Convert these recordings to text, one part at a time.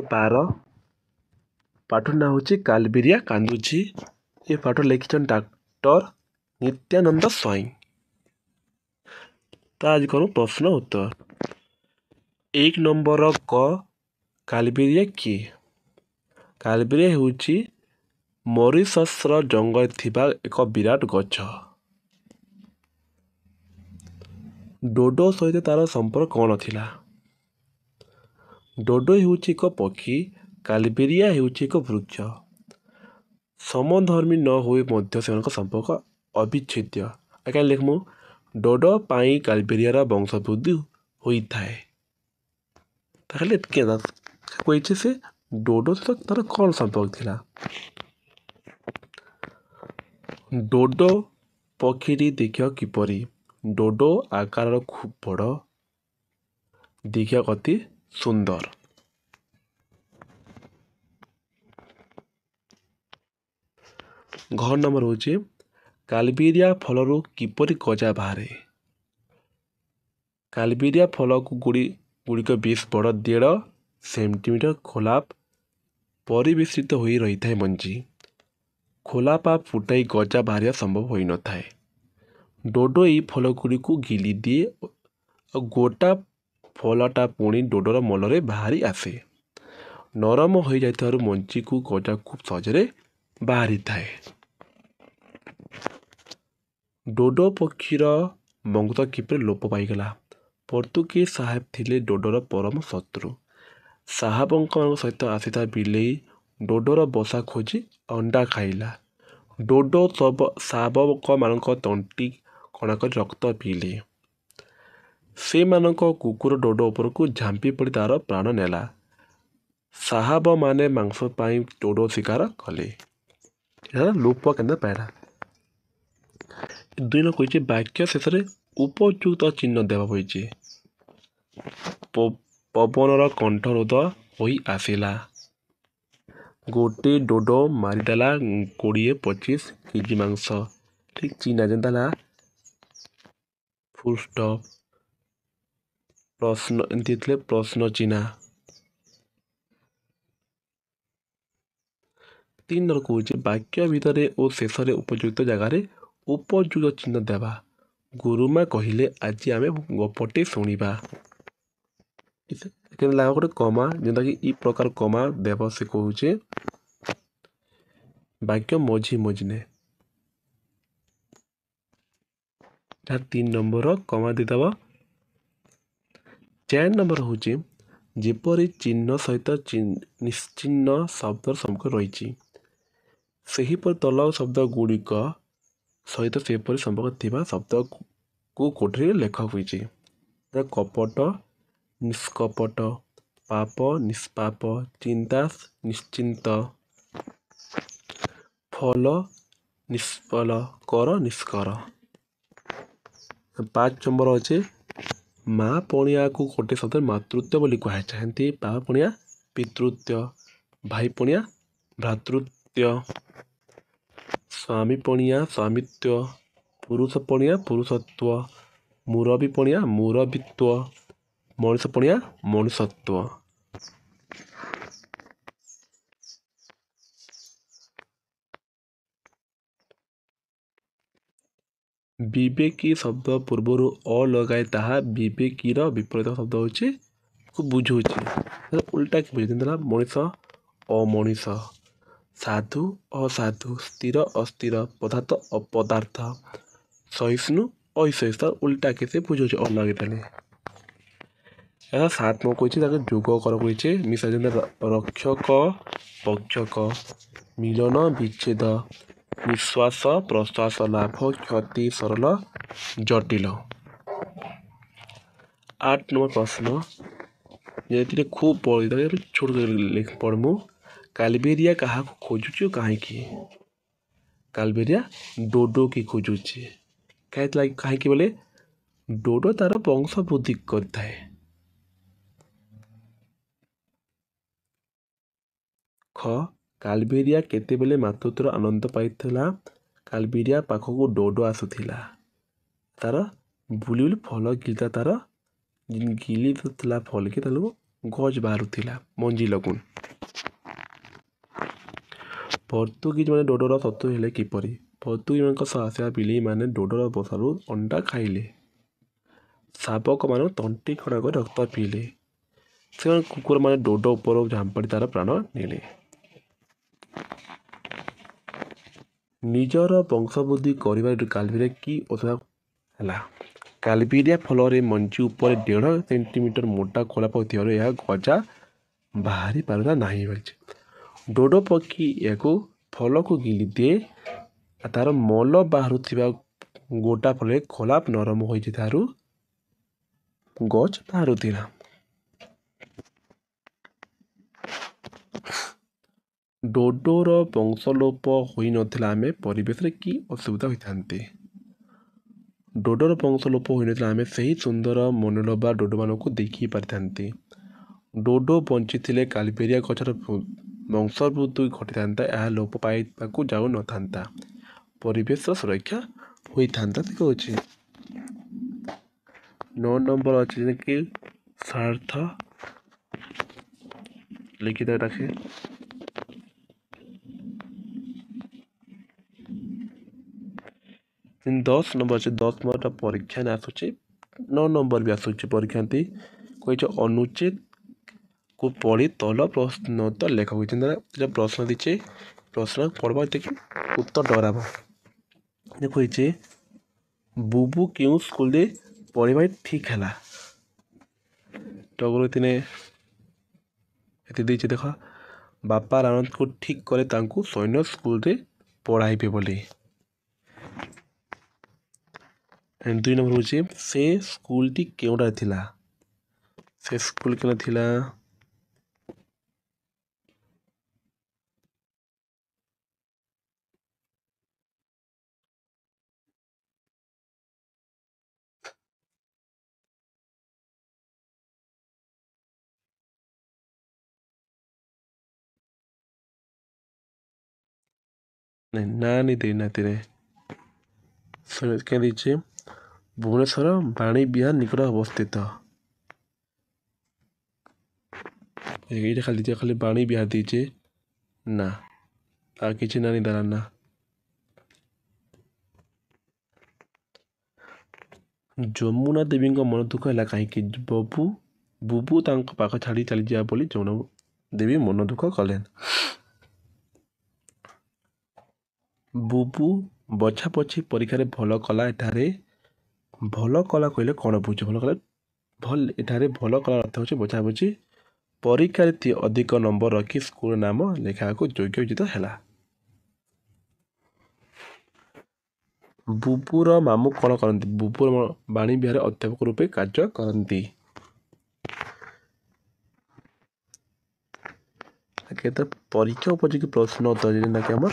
12 ପାଠ ନାଁ ହେଉଛି କାଲବେରିଆ କାନ୍ଦୁଛି। ଏ ପାଠ ଲେଖିଛନ୍ତି ଡାକ୍ତର ନିତ୍ୟାନନ୍ଦ ସ୍ୱାଇଁ। ତା ଆଜି କ'ଣ ପ୍ରଶ୍ନ ଉତ୍ତର। 1 ନମ୍ବର କ କାଲବେରିଆ କିଏ? କାଲବେରିଆ ହେଉଛି ମରିସସ୍ର ଜଙ୍ଗଲରେ ଥିବା ଏକ ବିରାଟ ଗଛ। ଡୋଡୋ ସହିତ ତାର ସମ୍ପର୍କ କ'ଣ ଥିଲା? ଡୋଡୋ ହେଉଛି ଏକ ପକ୍ଷୀ, କାଲବେରିଆ ହେଉଛି ଏକ ବୃକ୍ଷ। ସମଧର୍ମୀ ନ ହୋଇ ମଧ୍ୟ ସେମାନଙ୍କ ସମ୍ପର୍କ ଅବିଚ୍ଛେଦ୍ୟ। ଆଜ୍ଞା ଲେଖମୁ ଡୋଡୋ ପାଇଁ କାଲବେରିଆର ବଂଶବୃଦ୍ଧି ହୋଇଥାଏ। ତାହେଲେ କହିଛି ସେ ଡୋଡୋ ସହିତ ତାର କ'ଣ ସମ୍ପର୍କ ଥିଲା? ଡୋଡୋ ପକ୍ଷୀଟି ଦେଖିବାକୁ କିପରି? ଡୋଡୋ ଆକାରର ଖୁବ୍ ବଡ଼, ଦେଖିବାକୁ ଅତି ସୁନ୍ଦର। ଘ ନମ୍ବର ହେଉଛି କାଲବେରିଆ ଫଳରୁ କିପରି ଗଜା ବାହାରେ? କାଲବେରିଆ ଫଳଗୁଡ଼ିକ ବେଶ ବଡ଼, 1.5 ସେଣ୍ଟିମିଟର ଖୋଲାପ ପରିବେଷ୍ଟିତ ହୋଇ ରହିଥାଏ। ମଞ୍ଜି ଖୋଲାପ ଫୁଟାଇ ଗଜା ବାହାରିବା ସମ୍ଭବ ହୋଇନଥାଏ। ଡୋଡୋ ଏହି ଫଳଗୁଡ଼ିକୁ ଗିଳି ଦିଏ ଆଉ ଗୋଟା ଫଳଟା ପୁଣି ଡୋଡୋର ମଳରେ ବାହାରି ଆସେ। ନରମ ହୋଇଯାଇଥିବାରୁ ମଞ୍ଜିକୁ ଗଜା ଖୁବ୍ ସହଜରେ ବାହାରିଥାଏ। ଡୋଡୋ ପକ୍ଷୀର ବଂଶ କିପରି ଲୋପ ପାଇଗଲା? ପର୍ତ୍ତୁଗୀଜ ସାହେବ ଥିଲେ ଡୋଡୋର ପରମ ଶତ୍ରୁ। ସାହାବଙ୍କ ସହିତ ଆସିଥିବା ବିଲେଇ ଡୋଡୋର ବସା ଖୋଜି ଅଣ୍ଡା ଖାଇଲା। ଡୋଡୋ ସାହାବମାନଙ୍କ ତଣ୍ଟି କଣା କରି ରକ୍ତ ପିଇଲେ। ସେମାନଙ୍କ କୁକୁର ଡୋଡୋ ଉପରକୁ ଝାମ୍ପି ପଡ଼ି ତାର ପ୍ରାଣ ନେଲା। ସାହାବମାନେ ମାଂସ ପାଇଁ ଡୋଡୋ ଶିକାର କଲେ। ଏହାର ଲୋପ କେନ୍ଦ୍ର ପାଇଲା। 2 ନମ୍ବର କହିଛି ବାକ୍ୟ ଶେଷରେ ଉପଯୁକ୍ତ ଚିହ୍ନ ଦେବା ହୋଇଛି। ପବନର କଣ୍ଠରୋଧ ହୋଇ ଆସିଲା। ଗୋଟେ ଡୋଡୋ ମାରିଦେଲା 20-25 କେଜି ମାଂସ। ଠିକ୍ ଚିହ୍ନା ଯେନ୍ତା ହେଲା ଫୁଲ୍ ଷ୍ଟପ୍, ପ୍ରଶ୍ନ ଏମିତି ଥିଲେ ପ୍ରଶ୍ନ ଚିହ୍ନା। 3 ନମ୍ବର କହୁଛି ବାକ୍ୟ ଭିତରେ ଓ ଶେଷରେ ଉପଯୁକ୍ତ ଜାଗାରେ ଉପଯୁକ୍ତ ଚିହ୍ନ ଦେବା। ଗୁରୁମା କହିଲେ ଆଜି ଆମେ ଗପଟେ ଶୁଣିବା। ଗୋଟେ କମା ଯେନ୍ତାକି ଇ ପ୍ରକାର କମା ଦେବ ସେ କହୁଛେ ବାକ୍ୟ ମଝି ମଝିନେ। 3 ନମ୍ବର କମା ଦେଇଦେବ। 4 ନମ୍ବର ହେଉଛି ଯେପରି ଚିହ୍ନ ସହିତ ନିଶ୍ଚିହ୍ନ ଶବ୍ଦର ସମ୍ପର୍କ ରହିଛି, ସେହିପରି ତଳ ଶବ୍ଦ ଗୁଡ଼ିକ ସହିତ ସେପରି ସମ୍ପର୍କ ଥିବା ଶବ୍ଦକୁ କୋଠରୀରେ ଲେଖା ହୋଇଛି। କପଟ, ନିଷ୍କପଟ, ପାପ, ନିଷ୍ପାପ, ଚିନ୍ତା, ନିଶ୍ଚିନ୍ତ, ଫଲ, ନିଷ୍ଫଳ, କର, ନିଷ୍କର। 5 ନମ୍ବର ଅଛି ମା ପଣିଆକୁ ଗୋଟେ ଶବ୍ଦରେ ମାତୃତ୍ୱ ବୋଲି କୁହାଯାଏ। ଏମିତି ବାପା ପଣିଆ ପିତୃତ୍ୱ, ଭାଇ ପଣିଆ ଭ୍ରାତୃତ୍ୱ, ସ୍ୱାମୀ ପଣିଆ ସ୍ୱାମିତ୍ୱ, ପୁରୁଷ ପଣିଆ ପୁରୁଷତ୍ୱ, ମୁରବୀ ପଣିଆ ମୁରବୀତ୍ୱ, ମଣିଷ ପଣିଆ ମଣିଷତ୍ୱ। ବିବେକୀ ଶବ୍ଦ ପୂର୍ବରୁ ଅ ଲଗାଏ ତାହା ବିବେକୀର ବିପରୀତ ଶବ୍ଦ ହେଉଛି ବୁଝଉଛି। ଉଲ୍ଟା କି ବୁଝେଇଥିଲା ମଣିଷ ଅମଣିଷ, ସାଧୁ ଅସାଧୁ, ସ୍ଥିର ଅସ୍ଥିର, ପଦାର୍ଥ ଅପଦାର୍ଥ, ସହିଷ୍ଣୁ ଅସହିଷ୍ଣୁ ଉଲ୍ଟା କି ସେ ବୁଝଉଛି ଅଲଗା। ଏହା 7 ନମ୍ବର କହିଛି ତାকে ଯୋଗ କର କହିଛି। ମିଶା ଯେମିତି ରକ୍ଷକ ପକ୍ଷକ, ମିଳନ ବିଚ୍ଛେଦ, ନିଶ୍ୱାସ ପ୍ରଶ୍ୱାସ, ଲାଭ କ୍ଷତି, ସରଳ ଜଟିଳ। 8 ନମ୍ବର ପ୍ରଶ୍ନ ଯେଥିରେ ଖୁବ୍ ଛୋଟ ପଢ଼ମୁ। କାଲବେରିଆ କାହାକୁ ଖୋଜୁଛି ଓ କାହିଁକି? କାଲବେରିଆ ଡୋଡୋ କି ଖୋଜୁଛି। କାହିଁକି ବୋଲେ ଡୋଡୋ ତାର ବଂଶ ବୃଦ୍ଧି କରିଥାଏ। ଖ କାଲବେରିଆ କେତେବେଳେ ମାତୃତ୍ୱର ଆନନ୍ଦ ପାଇଥିଲା? କାଲବେରିଆ ପାଖକୁ ଡୋଡୋ ଆସୁଥିଲା। ତାର ବୁଲି ବୁଲି ଫଳ ଗିଳିଥିଲା। ତାର ଗିଳି ଥିଲା ଫଳକି ତାକୁ ଗଜ ବାହାରୁଥିଲା ମଞ୍ଜି ଲଗୁନ୍। ପର୍ତ୍ତୁଗୀଜ ମାନେ ଡୋଡୋର ଶତ୍ରୁ ହେଲେ କିପରି? ପର୍ତ୍ତୁଗୀଜମାନଙ୍କ ସହ ଆସିବା ବିଲେଇ ମାନେ ଡୋଡୋର ବସାରୁ ଅଣ୍ଡା ଖାଇଲେ। ଶାବକ ମାନ ତଣ୍ଟି ଖଡ଼ା କରି ରକ୍ତ ପିଇଲେ। ସେମାନେ କୁକୁର ମାନେ ଡୋଡୋ ଉପରକୁ ଝାମ୍ପଡ଼ି ତାର ପ୍ରାଣ ନେଲେ। ନିଜର ବଂଶବୃଦ୍ଧି କରିବାରେ କାଲବେରିଆ କି ଅସୁବିଧା ହେଲା? କାଲବେରିଆ ଫଳରେ ମଞ୍ଜି ଉପରେ 1.5 ସେଣ୍ଟିମିଟର ମୋଟା ଖୋଳପ ଥିବାରୁ ଏହା ଗଜା ବାହାରି ପାରିଲା ନାହିଁ ବୋଲିଛି। ଡୋଡୋ ପକ୍ଷୀ ଏହାକୁ ଫଳକୁ ଗିଳି ଦିଏ। ତାର ମଲ ବାହାରୁଥିବା ଗୋଟା ଫଳରେ ଖୋଳାପ ନରମ ହୋଇଯିବାରୁ ଗଛ ବାହାରୁଥିଲା। ଡୋଡୋର ବଂଶଲୋପ ହୋଇନଥିଲା ଆମେ ପରିବେଶରେ କି ଅସୁବିଧା ହୋଇଥାନ୍ତେ? ଡୋଡୋର ବଂଶଲୋପ ହୋଇନଥିଲା ଆମେ ସେହି ସୁନ୍ଦର ମନଲୋଭା ଡୋଡୋମାନଙ୍କୁ ଦେଖି ପାରିଥାନ୍ତେ। ଡୋଡୋ ବଞ୍ଚିଥିଲେ କାଲବେରିଆ ଗଛର ବଂଶବୃଦ୍ଧି ଘଟିଥାନ୍ତା। ଏହା ଲୋପ ପାଇବାକୁ ଯାଉନଥାନ୍ତା। ପରିବେଶ ସୁରକ୍ଷା ହୋଇଥାନ୍ତା। କହୁଛି 9 ନମ୍ବର ଅଛି ଯେକି ସ୍ୱାର୍ଥ ଲିଖିତ ରାଖେ। 10 ନମ୍ବର ଅଛି 10 ନମ୍ବରଟା ପରୀକ୍ଷା ଆସୁଛି 9 ନମ୍ବର ବି ଆସୁଛି ପରୀକ୍ଷା କହିଛ ଅନୁଚ୍ଛେଦ କୁ ପଢ଼ି ତଲ ପ୍ରଶ୍ନ ତ ଲେଖ ଯେଟା ପ୍ରଶ୍ନ ଦେଇଛେ ପ୍ରଶ୍ନ ପଢ଼ବା ଦେଖି ଉତ୍ତର ଡରାବ କହିଛେ ବୁବୁ କେଉଁ ସ୍କୁଲରେ ପଢ଼ିବା ଠିକ୍ ହେଲା? ଟଗର ଦିନେ ଏତେ ଦେଇଛେ ଦେଖ ବାପା ରାଣତକୁ ଠିକ୍ କଲେ ତାଙ୍କୁ ସୈନ୍ୟ ସ୍କୁଲରେ ପଢ଼ାଇବେ ବୋଲି। 2 ନମ୍ବର ହେଉଛି ସେ ସ୍କୁଲଟି କେଉଁଠାରେ ଥିଲା? ସେ ସ୍କୁଲ କେଉଁ ଥିଲା? ନାଇଁ ଦେଇନାହାନ୍ତି କେଁ ଦେଇଛି ଭୁବନେଶ୍ୱର ବାଣୀ ବିହାର ନିକଟ ଅବସ୍ଥିତ। ଏଇଟା ଖାଲି ବାଣୀ ବିହାର ଦେଇଛେ ନା ଆଉ କିଛି ନାଇଁ ଦେଲା ନା। ଯମୁନା ଦେବୀଙ୍କ ମନ ଦୁଃଖ ହେଲା କାହିଁକି? ବୁବୁ ତାଙ୍କ ପାଖ ଛାଡ଼ି ଚାଲିଯିବା ବୋଲି ଯମୁନା ଦେବୀ ମନ ଦୁଃଖ କଲେ। ବୁବୁ ବଛାବଛି ପରୀକ୍ଷାରେ ଭଲ କଲା। ଏଠାରେ ଭଲ କଲା କହିଲେ କ'ଣ ବୁଝ? ଏଠାରେ ଭଲ କଲା ଅର୍ଥ ହେଉଛି ବଛାବଛି ପରୀକ୍ଷାରେ ଅଧିକ ନମ୍ବର ରଖି ସ୍କୁଲ ନାମ ଲେଖାକୁ ଯୋଗ୍ୟ ବିଜିତ ହେଲା। ବୁବୁର ମାମୁଁ କ'ଣ କରନ୍ତି? ବୁବୁର ବାଣୀ ବିହାରରେ ଅଧ୍ୟାପକ ରୂପେ କାର୍ଯ୍ୟ କରନ୍ତି। ପରୀକ୍ଷା ଉପଯୋଗୀ ପ୍ରଶ୍ନ ଉତ୍ତର ଯେନ୍ଟାକି ଆମର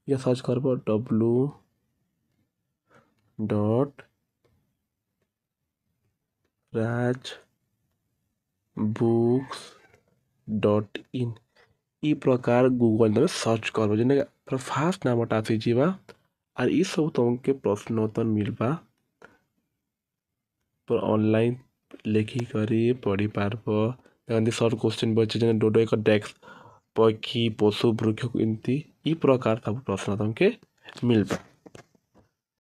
ଇଏ ସର୍ଚ୍ଚ କରବ www.rajbooks.in ଇ ପ୍ରକାର ଗୁଗଲ ତମେ ସର୍ଚ୍ଚ କରବ ଯେନ୍ଟାକି ଫାର୍ଷ୍ଟ ନାମଟା ଆସିଯିବା ଆର୍ ଇ ସବୁ ତମକେ ପ୍ରଶ୍ନ ଉତ୍ତର ମିଲ୍ବା ଅନଲାଇନ୍ ଲେଖିକରି ପଢ଼ିପାରବ। ଦେଖନ୍ତି ସର୍ଟ କୋଶ୍ଚିନ୍ ଅଛି ଯେନ୍ ଡୋଡୋ ଏକ ଡେସ୍କ ପକ୍ଷୀ ପଶୁ ବୃକ୍ଷକୁ ଏମିତି ଇ ପ୍ରକାର ସବୁ ପ୍ରଶ୍ନ ତମକେ ମିଲ୍ବା।